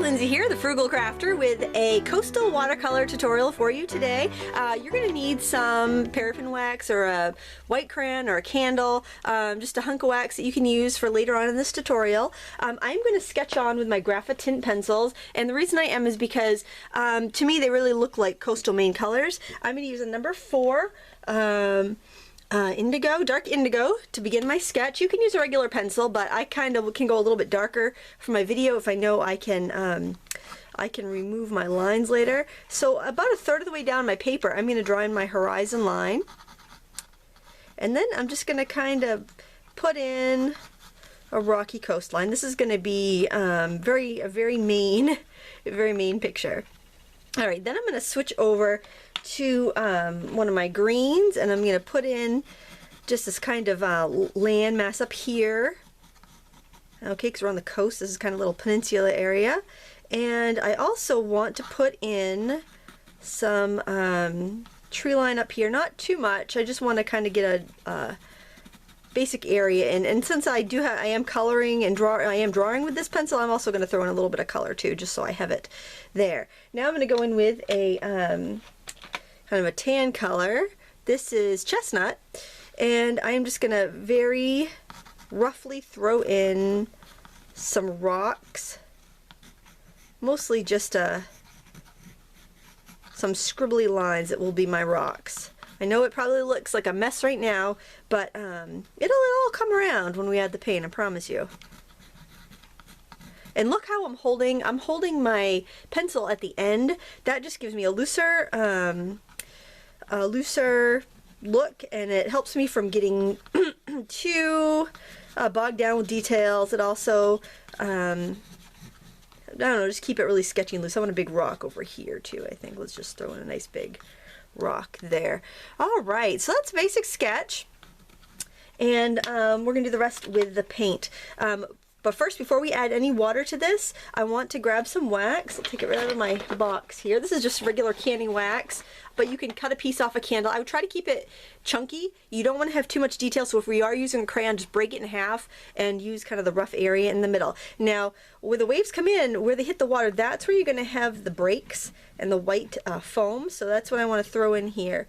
Lindsay here, the Frugal Crafter, with a coastal watercolor tutorial for you today. You're going to need some paraffin wax or a white crayon or a candle, just a hunk of wax that you can use for later on in this tutorial. I'm going to sketch on with my Grapha tint pencils, and the reason I am is because to me they really look like coastal Maine colors. I'm going to use a number 4 indigo, dark indigo, to begin my sketch. You can use a regular pencil, but I kind of can go a little bit darker for my video if I know I can remove my lines later. So about a third of the way down my paper, I'm going to draw in my horizon line, and then I'm just going to kind of put in a rocky coastline. This is going to be a very Maine picture. All right, then I'm going to switch over to one of my greens, and I'm going to put in just this kind of land mass up here. Okay, because we're on the coast. This is kind of a little peninsula area. And I also want to put in some tree line up here. Not too much. I just want to kind of get a basic area in. And since I am coloring and I am drawing with this pencil, I'm also going to throw in a little bit of color too, just so I have it there. Now I'm going to go in with a kind of a tan color. This is chestnut, and I'm just going to very roughly throw in some rocks, mostly just some scribbly lines that will be my rocks. I know it probably looks like a mess right now, but it'll all come around when we add the paint, I promise you. And look how I'm holding my pencil at the end. That just gives me a looser look, and it helps me from getting too bogged down with details. It also, I don't know, just keep it really sketchy and loose. I want a big rock over here too, I think. Let's just throw in a nice big rock there. Alright, so that's basic sketch, and we're going to do the rest with the paint. But first, before we add any water to this, I want to grab some wax. I'll take it right out of my box here. This is just regular canning wax, but you can cut a piece off a candle. I would try to keep it chunky. You don't want to have too much detail, so if we are using a crayon, just break it in half and use kind of the rough area in the middle. Now, where the waves come in, where they hit the water, that's where you're going to have the breaks and the white foam, so that's what I want to throw in here.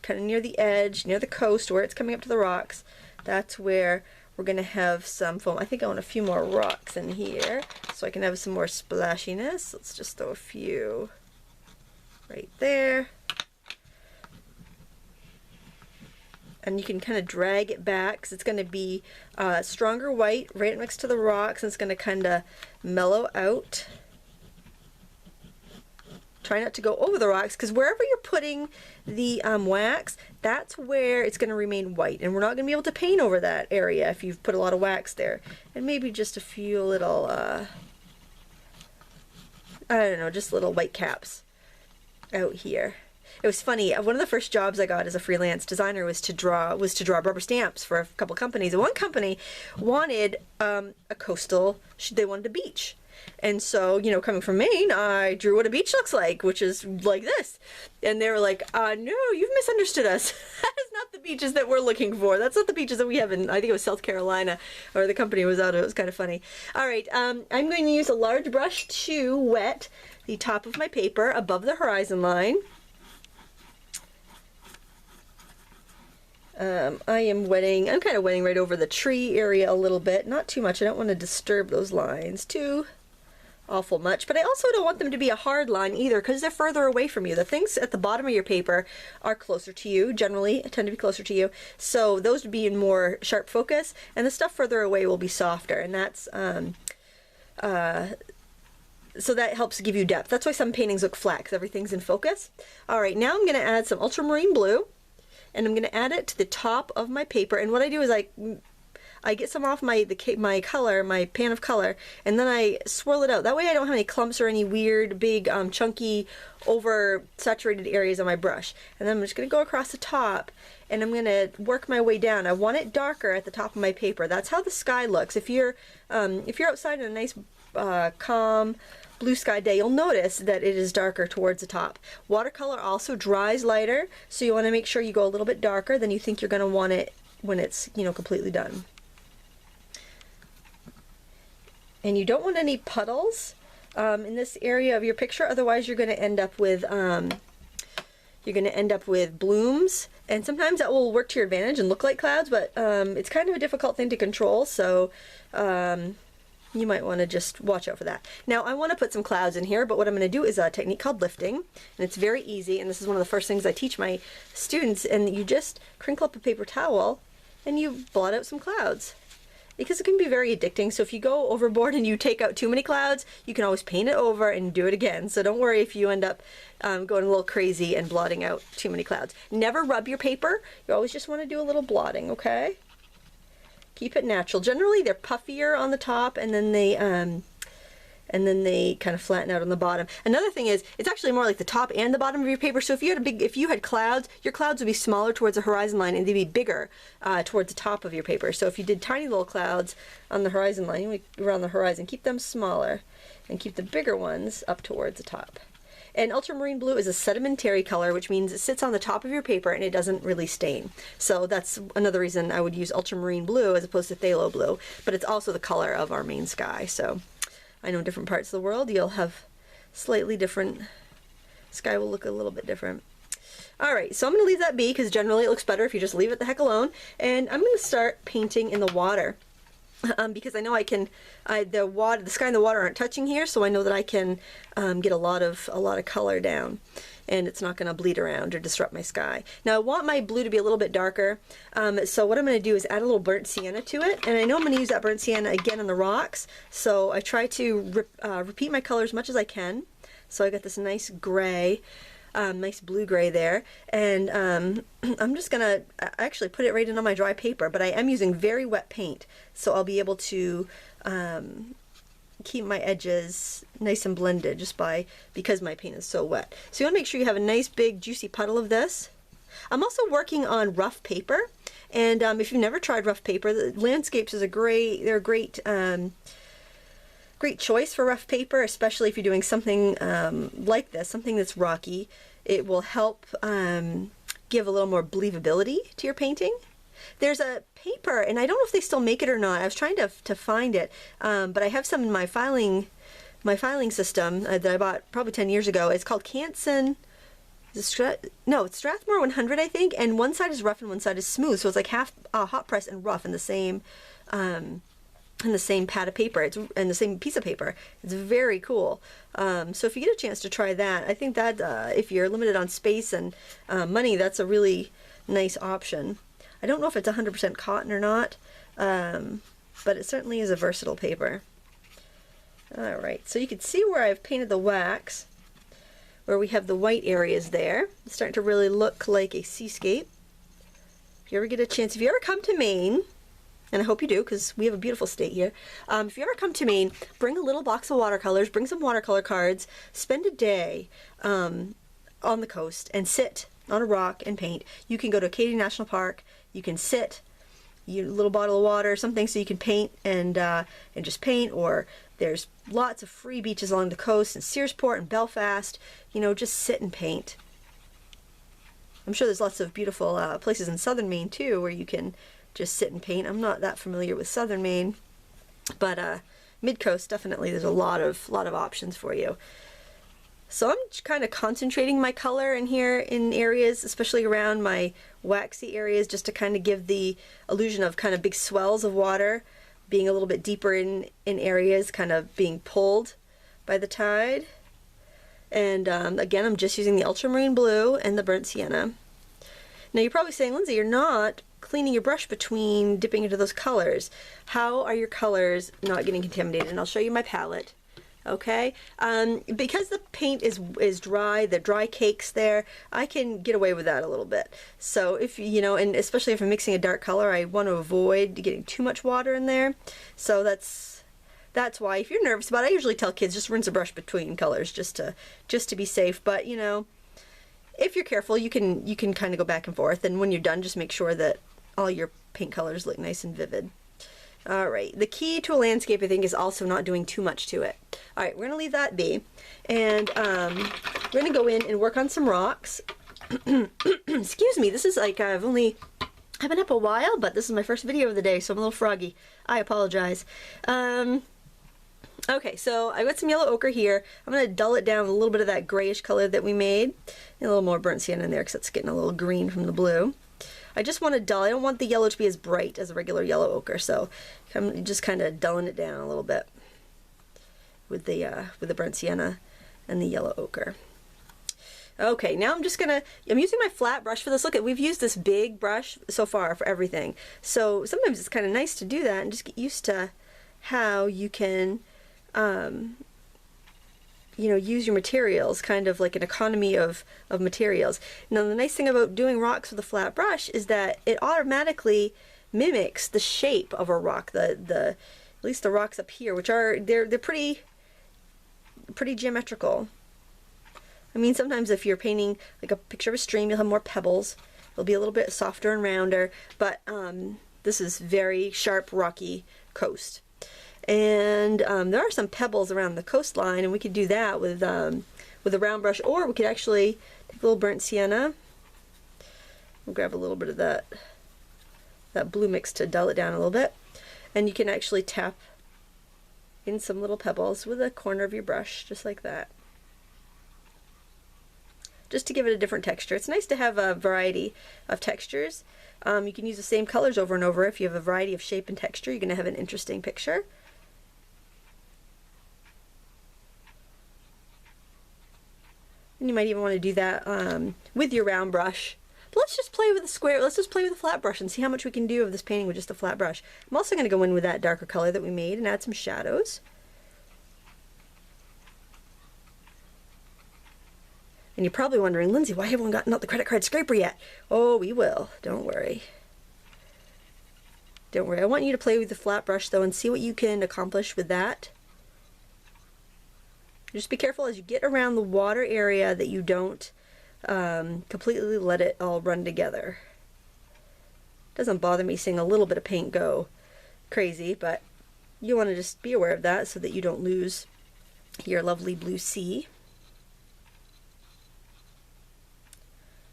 Kind of near the edge, near the coast, where it's coming up to the rocks. That's where we're going to have some foam. I think I want a few more rocks in here so I can have some more splashiness. Let's just throw a few right there. And you can kind of drag it back because it's going to be stronger white right next to the rocks, and it's going to kind of mellow out. Try not to go over the rocks, because wherever you're putting the wax, that's where it's going to remain white, and we're not going to be able to paint over that area if you've put a lot of wax there. And maybe just a few little, I don't know, just little white caps out here. It was funny, one of the first jobs I got as a freelance designer was to draw rubber stamps for a couple companies, and one company wanted a coastal, they wanted a beach. And so, you know, coming from Maine, I drew what a beach looks like, which is like this. And they were like, no, you've misunderstood us. That is not the beaches that we're looking for. That's not the beaches that we have in, I think it was South Carolina, or the company was out of. It was kind of funny. All right, I'm going to use a large brush to wet the top of my paper above the horizon line. I'm kind of wetting right over the tree area a little bit. Not too much. I don't want to disturb those lines too awful much, but I also don't want them to be a hard line either, because they're further away from you. The things at the bottom of your paper are closer to you, generally tend to be closer to you, so those would be in more sharp focus, and the stuff further away will be softer, and that's so that helps give you depth. That's why some paintings look flat, because everything's in focus. Alright, now I'm going to add some ultramarine blue, and I'm going to add it to the top of my paper, and what I do is I get some off my pan of color, and then I swirl it out. That way I don't have any clumps or any weird, big, chunky, over-saturated areas on my brush. And then I'm just going to go across the top, and I'm going to work my way down. I want it darker at the top of my paper. That's how the sky looks. If you're outside in a nice, calm, blue sky day, you'll notice that it is darker towards the top. Watercolor also dries lighter, so you want to make sure you go a little bit darker than you think you're going to want it when it's, you know, completely done. And you don't want any puddles in this area of your picture. Otherwise, you're going to end up with blooms, and sometimes that will work to your advantage and look like clouds, but it's kind of a difficult thing to control, so you might want to just watch out for that. Now I want to put some clouds in here, but what I'm going to do is a technique called lifting, and it's very easy, and this is one of the first things I teach my students, and you just crinkle up a paper towel and you blot out some clouds. Because it can be very addicting, so if you go overboard and you take out too many clouds, you can always paint it over and do it again. So don't worry if you end up going a little crazy and blotting out too many clouds. Never rub your paper. You always just want to do a little blotting, okay? Keep it natural. Generally, they're puffier on the top, and then they kind of flatten out on the bottom. Another thing is, it's actually more like the top and the bottom of your paper. So if you had clouds, your clouds would be smaller towards the horizon line, and they'd be bigger towards the top of your paper. So if you did tiny little clouds on the horizon line, around the horizon, keep them smaller, and keep the bigger ones up towards the top. And ultramarine blue is a sedimentary color, which means it sits on the top of your paper and it doesn't really stain. So that's another reason I would use ultramarine blue as opposed to phthalo blue. But it's also the color of our main sky. So I know in different parts of the world you'll have slightly different, sky will look a little bit different. Alright, so I'm going to leave that be because generally it looks better if you just leave it the heck alone. And I'm going to start painting in the water. Because I know I can, the sky and the water aren't touching here, so I know that I can get a lot of color down, and it's not going to bleed around or disrupt my sky. Now I want my blue to be a little bit darker, so what I'm going to do is add a little burnt sienna to it, and I know I'm going to use that burnt sienna again on the rocks, so I try to repeat my color as much as I can. So I got this nice gray. Nice blue gray there, and I'm just gonna actually put it right in on my dry paper, but I am using very wet paint, so I'll be able to keep my edges nice and blended because my paint is so wet. So you want to make sure you have a nice big juicy puddle of this. I'm also working on rough paper, and if you've never tried rough paper, the landscapes is a great choice for rough paper, especially if you're doing something like this, something that's rocky. It will help give a little more believability to your painting. There's a paper, and I don't know if they still make it or not. I was trying to find it, but I have some in my filing system that I bought probably 10 years ago. It's called Canson. It's Strathmore 100, I think, and one side is rough and one side is smooth, so it's like half hot press and rough in the same pad of paper. It's in the same piece of paper. It's very cool. So if you get a chance to try that, I think that if you're limited on space and money, that's a really nice option. I don't know if it's 100% cotton or not, but it certainly is a versatile paper. Alright, so you can see where I've painted the wax, where we have the white areas there. It's starting to really look like a seascape. If you ever get a chance, if you ever come to Maine, and I hope you do because we have a beautiful state here. If you ever come to Maine, bring a little box of watercolors, bring some watercolor cards, spend a day on the coast and sit on a rock and paint. You can go to Acadia National Park, you can sit, a little bottle of water or something so you can paint and just paint, or there's lots of free beaches along the coast in Searsport and Belfast. You know, just sit and paint. I'm sure there's lots of beautiful places in southern Maine too where you can just sit and paint. I'm not that familiar with southern Maine, but mid-coast definitely there's a lot of options for you. So I'm kind of concentrating my color in here in areas, especially around my waxy areas, just to kind of give the illusion of kind of big swells of water, being a little bit deeper in areas, kind of being pulled by the tide. And again, I'm just using the ultramarine blue and the burnt sienna. Now you're probably saying, Lindsay, you're not cleaning your brush between dipping into those colors. How are your colors not getting contaminated? And I'll show you my palette. Okay, because the paint is dry, the dry cakes there, I can get away with that a little bit. So if you know, and especially if I'm mixing a dark color, I want to avoid getting too much water in there. So that's why, if you're nervous about it, I usually tell kids just rinse a brush between colors just to be safe. But you know, if you're careful, you can kind of go back and forth, and when you're done, just make sure that all your paint colors look nice and vivid. Alright, the key to a landscape, I think, is also not doing too much to it. Alright, we're going to leave that be, and we're going to go in and work on some rocks. Excuse me, this is like, I've been up a while, but this is my first video of the day, so I'm a little froggy. I apologize. Okay, so I've got some yellow ochre here. I'm going to dull it down with a little bit of that grayish color that we made. And a little more burnt sienna in there because it's getting a little green from the blue. I just want to dull. I don't want the yellow to be as bright as a regular yellow ochre, so I'm just kind of dulling it down a little bit with the burnt sienna and the yellow ochre. Okay, now I'm using my flat brush for this. Look, we've used this big brush so far for everything. So sometimes it's kind of nice to do that and just get used to how you can you know, use your materials, kind of like an economy of materials. Now the nice thing about doing rocks with a flat brush is that it automatically mimics the shape of a rock. At least the rocks up here, which are they're pretty geometrical. I mean, sometimes if you're painting like a picture of a stream, you'll have more pebbles. It'll be a little bit softer and rounder, but this is very sharp, rocky coast. And there are some pebbles around the coastline, and we could do that with a round brush, or we could actually take a little burnt sienna. We'll grab a little bit of that blue mix to dull it down a little bit, and you can actually tap in some little pebbles with a corner of your brush, just like that, just to give it a different texture. It's nice to have a variety of textures. You can use the same colors over and over. If you have a variety of shape and texture, you're going to have an interesting picture. And you might even want to do that with your round brush. But let's just play with the square. Let's just play with the flat brush and see how much we can do of this painting with just a flat brush. I'm also going to go in with that darker color that we made and add some shadows. And you're probably wondering, Lindsay, why haven't we gotten out the credit card scraper yet? Oh, we will. Don't worry. Don't worry. I want you to play with the flat brush though and see what you can accomplish with that. Just be careful as you get around the water area that you don't completely let it all run together. Doesn't bother me seeing a little bit of paint go crazy, but you want to just be aware of that so that you don't lose your lovely blue sea.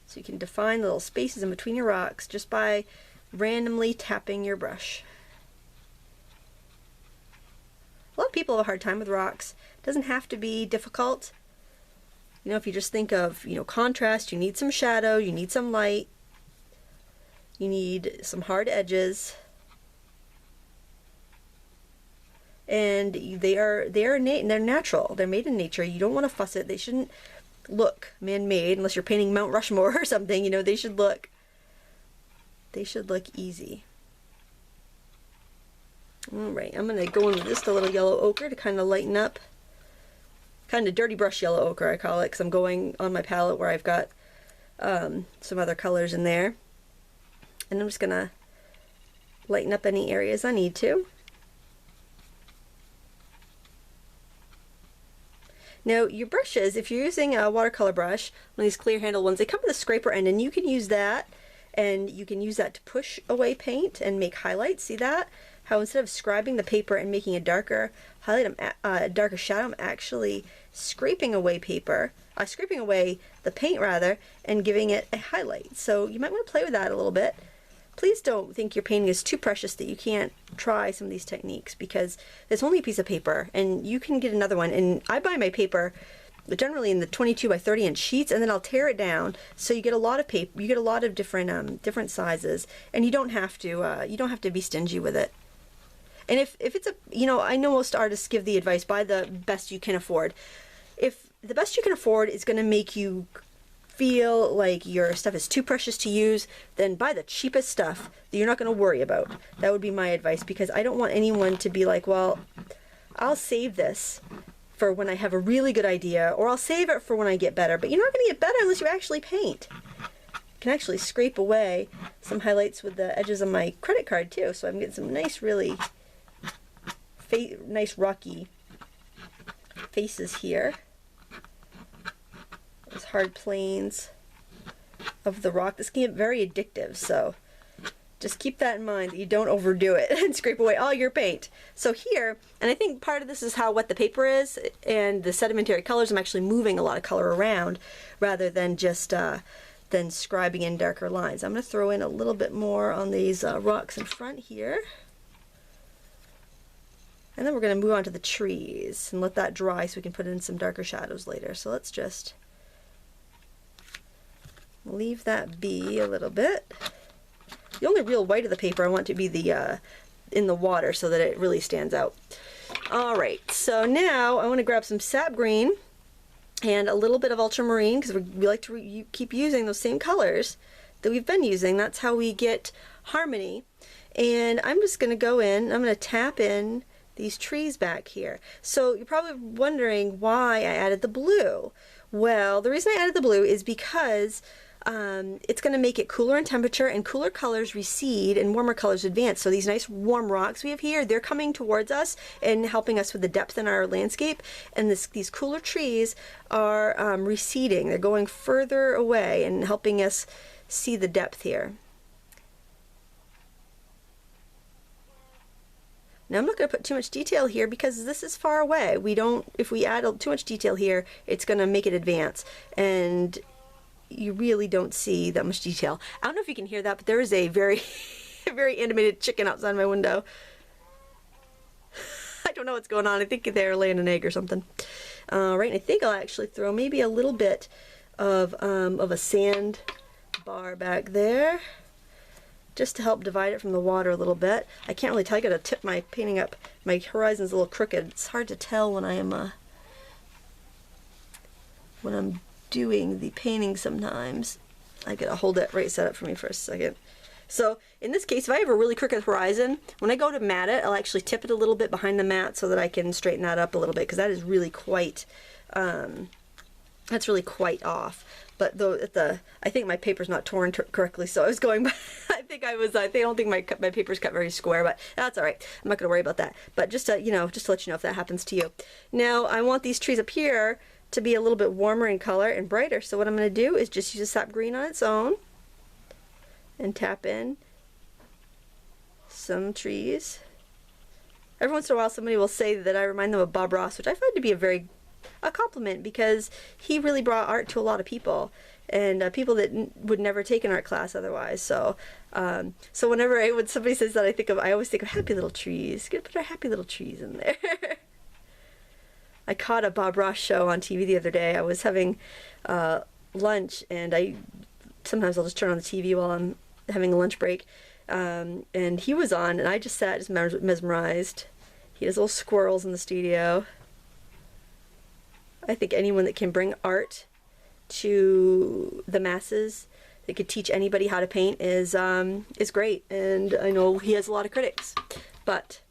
So you can define the little spaces in between your rocks just by randomly tapping your brush. A lot of people have a hard time with rocks. It doesn't have to be difficult. You know, if you just think of, you know, contrast, you need some shadow, you need some light, you need some hard edges. And they're natural. They're made in nature. You don't want to fuss it. They shouldn't look man-made unless you're painting Mount Rushmore or something. You know, they should look easy. Alright, I'm going to go in with just a little yellow ochre to kind of lighten up. Kind of dirty brush yellow ochre, I call it, because I'm going on my palette where I've got some other colors in there. And I'm just going to lighten up any areas I need to. Now, your brushes, if you're using a watercolor brush, one of these clear handle ones, they come with a scraper end, and you can use that, and you can use that to push away paint and make highlights. See that? How instead of scribing the paper and making a darker highlight, a darker shadow, I'm actually scraping away scraping away the paint rather, and giving it a highlight. So you might want to play with that a little bit. Please don't think your painting is too precious that you can't try some of these techniques, because it's only a piece of paper and you can get another one. And I buy my paper generally in the 22 by 30 inch sheets, and then I'll tear it down so you get a lot of paper. You get a lot of different sizes, and you don't have to be stingy with it. And if it's a, you know, I know most artists give the advice, buy the best you can afford. If the best you can afford is going to make you feel like your stuff is too precious to use, then buy the cheapest stuff that you're not going to worry about. That would be my advice, because I don't want anyone to be like, well, I'll save this for when I have a really good idea, or I'll save it for when I get better. But you're not going to get better unless you actually paint. I can actually scrape away some highlights with the edges of my credit card too, so I'm getting some nice, really nice rocky faces here. Those hard planes of the rock. This can get very addictive, so just keep that in mind, that you don't overdo it and scrape away all your paint. So here, and I think part of this is how wet the paper is and the sedimentary colors. I'm actually moving a lot of color around rather than just than scribing in darker lines. I'm going to throw in a little bit more on these rocks in front here. And then we're going to move on to the trees and let that dry so we can put in some darker shadows later. So let's just leave that be a little bit. The only real white of the paper I want to be the in the water so that it really stands out. Alright, so now I want to grab some sap green and a little bit of ultramarine, because we like to keep using those same colors that we've been using. That's how we get harmony. And I'm just going to go in, I'm going to tap in these trees back here. So you're probably wondering why I added the blue. Well, the reason I added the blue is because it's going to make it cooler in temperature, and cooler colors recede and warmer colors advance. So these nice warm rocks we have here, they're coming towards us and helping us with the depth in our landscape, and these cooler trees are receding. They're going further away and helping us see the depth here. Now I'm not going to put too much detail here because this is far away. If we add too much detail here, it's going to make it advance, and you really don't see that much detail. I don't know if you can hear that, but there is a very, very animated chicken outside my window. I don't know what's going on. I think they're laying an egg or something. Right, and I think I'll actually throw maybe a little bit of a sand bar back there, just to help divide it from the water a little bit. I can't really tell. I gotta tip my painting up. My horizon's a little crooked. It's hard to tell when I am when I'm doing the painting sometimes. I gotta hold it right set up for me for a second. So in this case, if I have a really crooked horizon, when I go to mat it, I'll actually tip it a little bit behind the mat so that I can straighten that up a little bit, because that is really quite that's really quite off. But though I think my paper's not torn correctly, so I was going by, I don't think my paper's cut very square, but that's all right. I'm not going to worry about that. But just to, just to let you know if that happens to you. Now I want these trees up here to be a little bit warmer in color and brighter. So what I'm going to do is just use a sap green on its own and tap in some trees. Every once in a while somebody will say that I remind them of Bob Ross, which I find to be a compliment, because he really brought art to a lot of people, and people that would never take an art class otherwise. So so when somebody says that, I always think of happy little trees. Gotta put our happy little trees in there. I caught a Bob Ross show on TV the other day. I was having lunch, and sometimes I'll just turn on the TV while I'm having a lunch break, and he was on, and I just sat mesmerized. He has little squirrels in the studio. I think anyone that can bring art to the masses, that could teach anybody how to paint, is great. And I know he has a lot of critics, but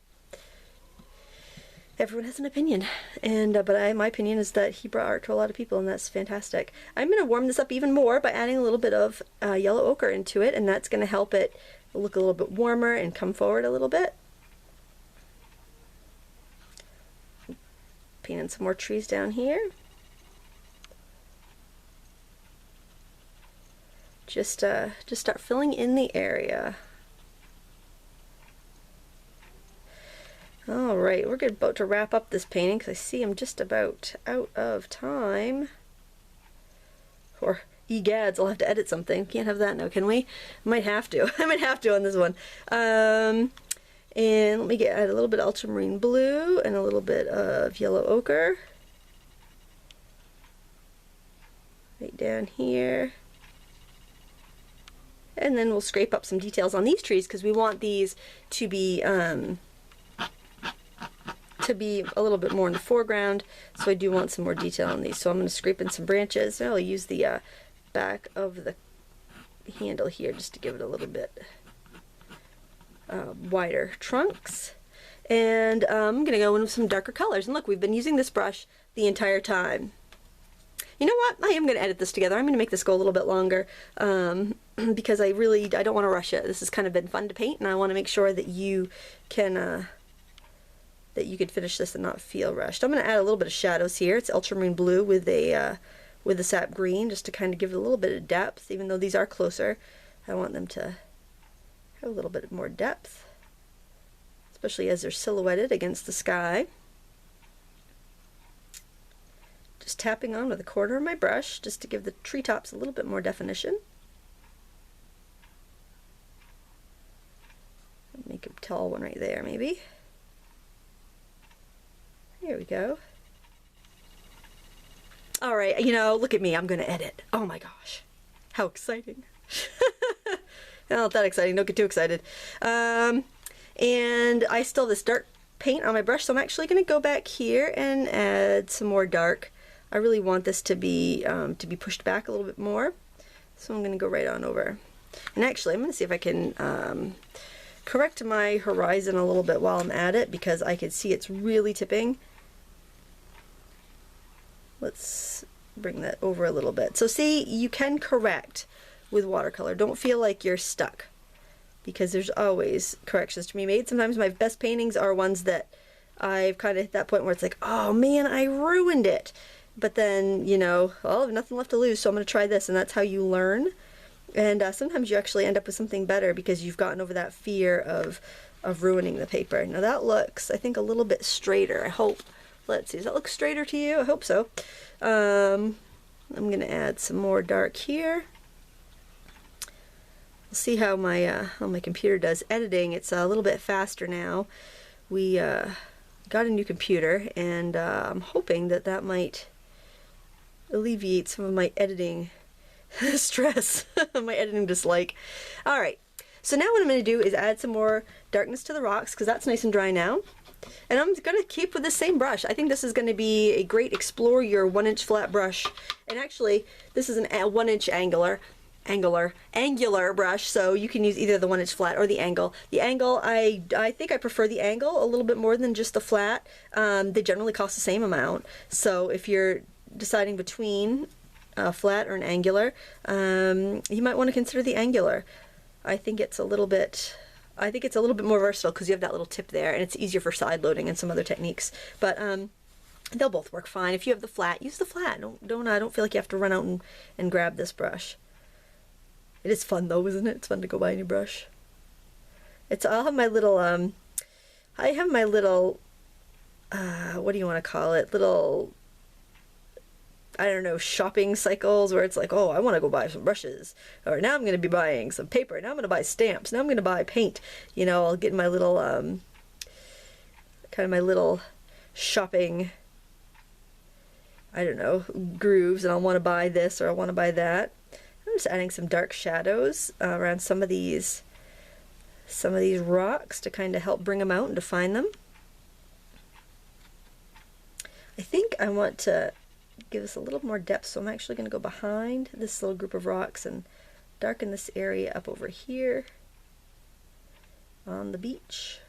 everyone has an opinion. And but my opinion is that he brought art to a lot of people, and that's fantastic. I'm going to warm this up even more by adding a little bit of yellow ochre into it, and that's going to help it look a little bit warmer and come forward a little bit. Paint in some more trees down here. Just start filling in the area. All right, we're about to wrap up this painting because I see I'm just about out of time. Or egads, I'll have to edit something. Can't have that now, can we? I might have to. I might have to on this one. And let me add a little bit of ultramarine blue and a little bit of yellow ochre. Right down here. And then we'll scrape up some details on these trees because we want these to be a little bit more in the foreground. So I do want some more detail on these. So I'm going to scrape in some branches. I'll use the back of the handle here just to give it a little bit wider trunks, and I'm gonna go in with some darker colors. And look, we've been using this brush the entire time. You know what? I am gonna edit this together. I'm gonna make this go a little bit longer because I don't want to rush it. This has kind of been fun to paint, and I want to make sure that you can finish this and not feel rushed. I'm gonna add a little bit of shadows here. It's ultramarine blue with a sap green, just to kind of give it a little bit of depth. Even though these are closer, I want them to have a little bit more depth, especially as they're silhouetted against the sky. Just tapping on with a corner of my brush just to give the treetops a little bit more definition. Make a tall one right there, maybe. Here we go. All right, you know, look at me. I'm going to edit. Oh my gosh. How exciting. Not that exciting. Don't get too excited. And I still have this dark paint on my brush, so I'm actually going to go back here and add some more dark. I really want this to be pushed back a little bit more. So I'm going to go right on over. And actually, I'm going to see if I can correct my horizon a little bit while I'm at it, because I can see it's really tipping. Let's bring that over a little bit. So see, you can correct with watercolor. Don't feel like you're stuck, because there's always corrections to be made. Sometimes my best paintings are ones that I've kind of hit that point where it's like, oh man, I ruined it. But then, you know, well, I have nothing left to lose, so I'm going to try this, and that's how you learn. And sometimes you actually end up with something better because you've gotten over that fear of ruining the paper. Now that looks, I think, a little bit straighter, I hope. Let's see, does that look straighter to you? I hope so. I'm going to add some more dark here. We'll see how my computer does editing. It's a little bit faster now. We got a new computer, and I'm hoping that that might alleviate some of my editing stress, my editing dislike. All right, so now what I'm going to do is add some more darkness to the rocks, because that's nice and dry now. And I'm going to keep with the same brush. I think this is going to be a great explore your 1-inch flat brush. And actually, this is an 1-inch angular brush, so you can use either the 1-inch flat or the angle. The angle, I think I prefer the angle a little bit more than just the flat. They generally cost the same amount. So if you're deciding between a flat or an angular, you might want to consider the angular. I think it's a little bit more versatile because you have that little tip there, and it's easier for side loading and some other techniques. But they'll both work fine. If you have the flat, use the flat. Don't feel like you have to run out and grab this brush. It is fun though, isn't it? It's fun to go buy a new brush. I'll have my little what do you want to call it? Little, I don't know, shopping cycles where it's like, oh, I want to go buy some brushes, or now I'm going to be buying some paper, now I'm going to buy stamps, now I'm going to buy paint. You know, I'll get my little kind of my little shopping, I don't know, grooves, and I'll want to buy this or I want to buy that. I'm just adding some dark shadows around some of these rocks to kind of help bring them out and define them. I think I want to give us a little more depth, so I'm actually going to go behind this little group of rocks and darken this area up over here on the beach.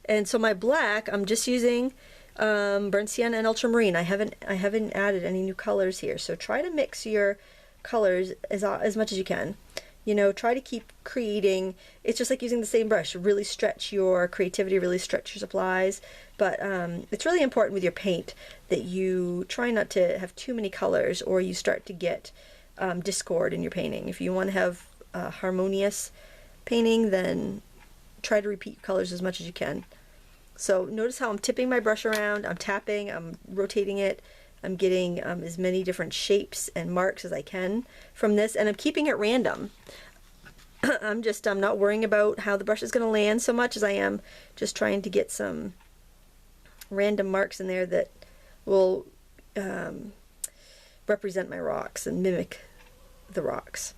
And so my black, I'm just using burnt sienna and ultramarine. I haven't added any new colors here, so try to mix your colors as much as you can. You know, try to keep creating. It's just like using the same brush. Really stretch your creativity, really stretch your supplies. But it's really important with your paint that you try not to have too many colors, or you start to get discord in your painting. If you want to have a harmonious painting, then try to repeat your colors as much as you can. So notice how I'm tipping my brush around, I'm tapping, I'm rotating it, I'm getting as many different shapes and marks as I can from this, and I'm keeping it random. I'm not worrying about how the brush is going to land so much as I am just trying to get some random marks in there that will represent my rocks and mimic the rocks.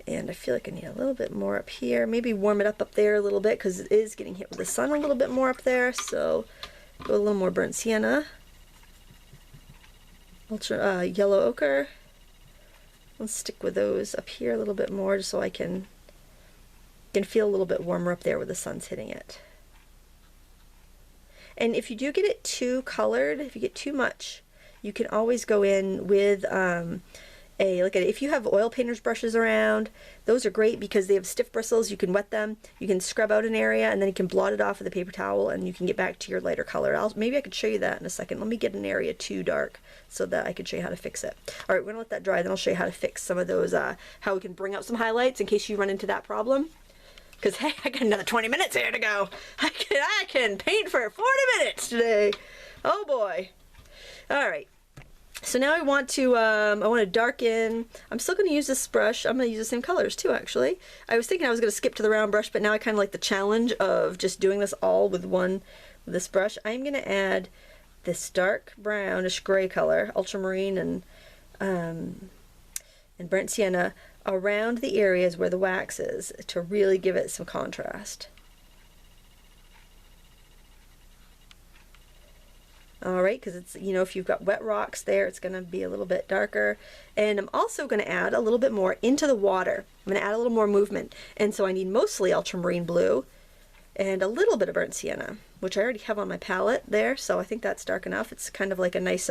And I feel like I need a little bit more up here. Maybe warm it up there a little bit because it is getting hit with the sun a little bit more up there. So go a little more burnt sienna. Yellow ochre. Let's stick with those up here a little bit more just so I can feel a little bit warmer up there where the sun's hitting it. And if you do get it too colored, if you get too much, you can always go in with if you have oil painter's brushes around, those are great because they have stiff bristles. You can wet them, you can scrub out an area, and then you can blot it off with a paper towel, and you can get back to your lighter color. Maybe I could show you that in a second. Let me get an area too dark so that I can show you how to fix it. All right, we're gonna let that dry, then I'll show you how to fix some of those, how we can bring out some highlights in case you run into that problem. Because hey, I got another 20 minutes here to go. I can paint for 40 minutes today. Oh boy. All right. So now I want to darken. I'm still going to use this brush. I'm going to use the same colors too, actually. I was thinking I was going to skip to the round brush, but now I kind of like the challenge of just doing this all with this brush. I'm going to add this dark brownish gray color, ultramarine and burnt sienna, around the areas where the wax is to really give it some contrast. Alright, because it's, you know, if you've got wet rocks there, it's going to be a little bit darker. And I'm also going to add a little bit more into the water. I'm going to add a little more movement. And so I need mostly ultramarine blue and a little bit of burnt sienna, which I already have on my palette there, so I think that's dark enough. It's kind of like a nice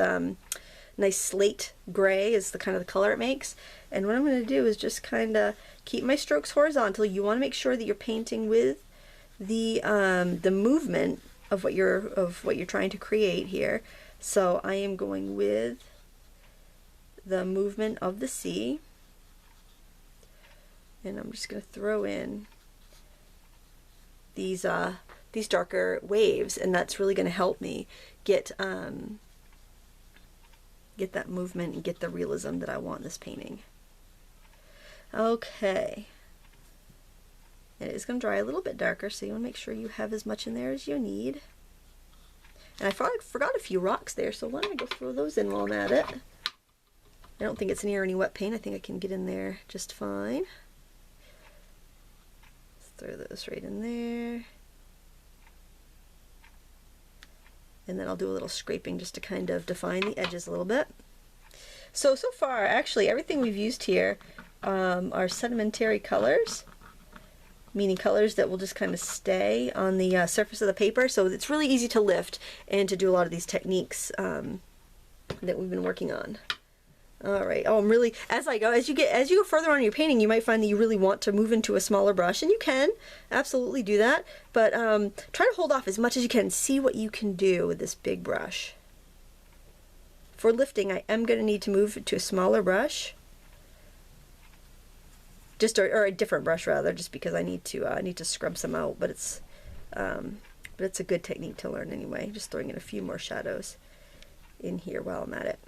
nice slate gray is the kind of the color it makes. And what I'm going to do is just kind of keep my strokes horizontal. You want to make sure that you're painting with the movement of what you're trying to create here. So I am going with the movement of the sea, and I'm just going to throw in these darker waves, and that's really going to help me get that movement and get the realism that I want in this painting. Okay. It is going to dry a little bit darker, so you want to make sure you have as much in there as you need. And I forgot a few rocks there, so why don't I go throw those in while I'm at it. I don't think it's near any wet paint. I think I can get in there just fine. Let's throw those right in there. And then I'll do a little scraping just to kind of define the edges a little bit. So far, actually, everything we've used here are sedimentary colors, meaning colors that will just kind of stay on the surface of the paper. So it's really easy to lift and to do a lot of these techniques that we've been working on. All right. Oh, I'm really, as you go further on in your painting, you might find that you really want to move into a smaller brush, and you can absolutely do that. But try to hold off as much as you can. See what you can do with this big brush. For lifting, I am going to need to move to a smaller brush, or a different brush rather, just because I need to scrub some out. But it's a good technique to learn anyway. Just throwing in a few more shadows in here while I'm at it.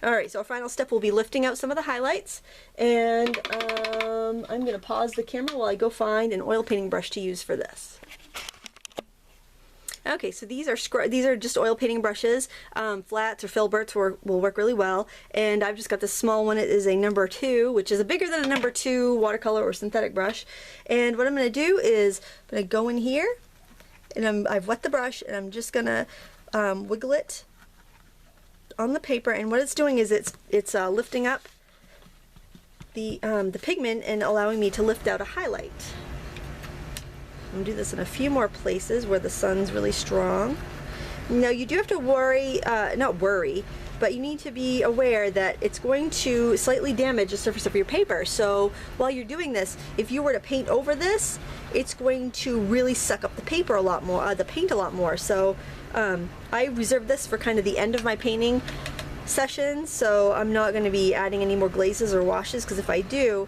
Alright, so our final step will be lifting out some of the highlights, and I'm going to pause the camera while I go find an oil painting brush to use for this. Okay, so these are just oil painting brushes. Flats or filberts will work really well, and I've just got this small one. It is a number 2, which is a bigger than a number 2 watercolor or synthetic brush. And what I'm going to do is I'm going to go in here, and I've wet the brush, and I'm just going to wiggle it on the paper, and what it's doing is it's lifting up the pigment and allowing me to lift out a highlight. I'm going to do this in a few more places where the sun's really strong. Now you do have to not worry, but you need to be aware that it's going to slightly damage the surface of your paper. So while you're doing this, if you were to paint over this, it's going to really suck up the paper a lot more, the paint a lot more. So I reserve this for kind of the end of my painting session, so I'm not going to be adding any more glazes or washes, because if I do,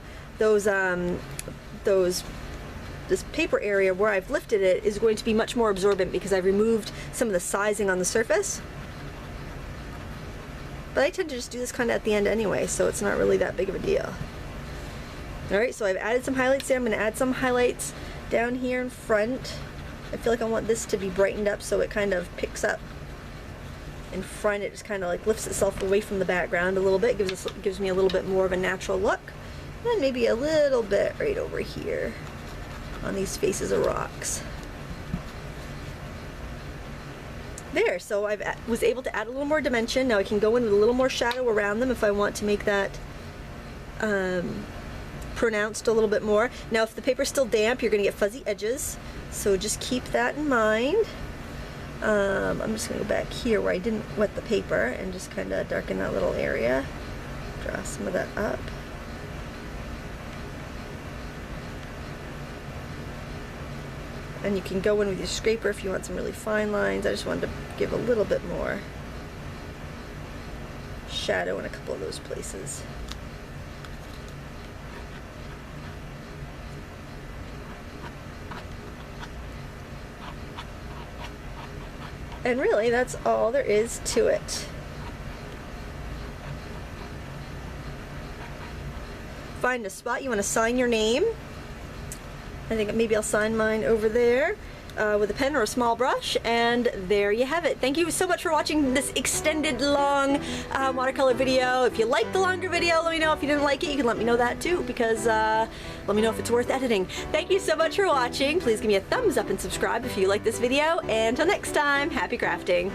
this paper area where I've lifted it is going to be much more absorbent because I've removed some of the sizing on the surface. But I tend to just do this kind of at the end anyway, so it's not really that big of a deal. Alright, so I've added some highlights there. I'm going to add some highlights down here in front. I feel like I want this to be brightened up so it kind of picks up in front. It just kind of like lifts itself away from the background a little bit, gives me a little bit more of a natural look. And maybe a little bit right over here on these faces of rocks. There, so I was able to add a little more dimension. Now I can go in with a little more shadow around them if I want to make that pronounced a little bit more. Now if the paper's still damp, you're going to get fuzzy edges, so just keep that in mind. I'm just going to go back here where I didn't wet the paper and just kind of darken that little area. Draw some of that up. And you can go in with your scraper if you want some really fine lines. I just wanted to give a little bit more shadow in a couple of those places. And really, that's all there is to it. find a spot you want to sign your name. I think maybe I'll sign mine over there with a pen or a small brush, and there you have it. Thank you so much for watching this extended long watercolor video. If you liked the longer video, let me know. If you didn't like it, you can let me know that too, because let me know if it's worth editing. Thank you so much for watching. Please give me a thumbs up and subscribe if you like this video, and until next time, happy crafting.